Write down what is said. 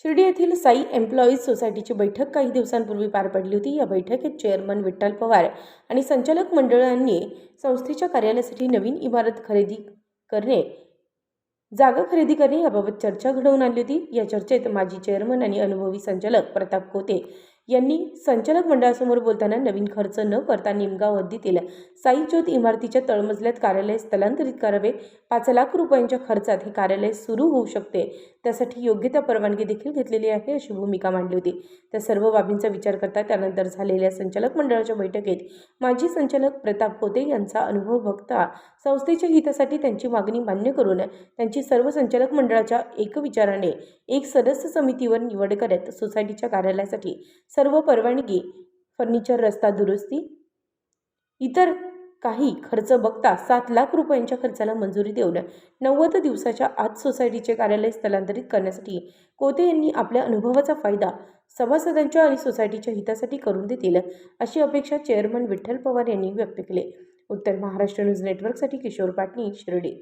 शिर्डी येथील साई एम्प्लॉईज सोसायटीची बैठक काही दिवसांपूर्वी पार पडली होती। या बैठकीत चेअरमन विठ्ठल पवार आणि संचालक मंडळांनी संस्थेच्या कार्यालयासाठी नवीन इमारत जागा खरेदी करणे याबाबत चर्चा घडवून आणली होती। या चर्चेत माजी चेअरमन आणि अनुभवी संचालक प्रताप कोते यांनी संचालक मंडळासमोर बोलताना नवीन खर्च न करता निमगाव हद्दीतील साई ज्योत इमारतीच्या तळमजल्यात कार्यालय स्थलांतरित करावे। 5 लाख रुपयांच्या खर्चात हे कार्यालय सुरू होऊ शकते, त्यासाठी योग्य त्या परवानगी देखील घेतलेली आहे, अशी भूमिका मांडली होती। त्या सर्व बाबींचा विचार करता त्यानंतर झालेल्या संचालक मंडळाच्या बैठकीत माजी संचालक प्रताप कोते यांचा अनुभव बघता संस्थेच्या हितासाठी त्यांची मागणी मान्य करून त्यांची सर्व संचालक मंडळाच्या एकविचाराने एक सदस्य समितीवर निवड करत सोसायटीच्या कार्यालयासाठी सर्व परवानगी, फर्निचर, रस्ता दुरुस्ती, इतर काही खर्च बघता 7 लाख रुपयांच्या खर्चाला मंजुरी देऊन 90 दिवसाच्या आत सोसायटीचे कार्यालय स्थलांतरित करण्यासाठी कोते यांनी आपल्या अनुभवाचा फायदा सभासदांच्या आणि सोसायटीच्या हितासाठी करून देतील, अशी अपेक्षा चेअरमन विठ्ठल पवार यांनी व्यक्त केली। उत्तर महाराष्ट्र न्यूज नेटवर्कसाठी किशोर पाटणी, शिर्डी।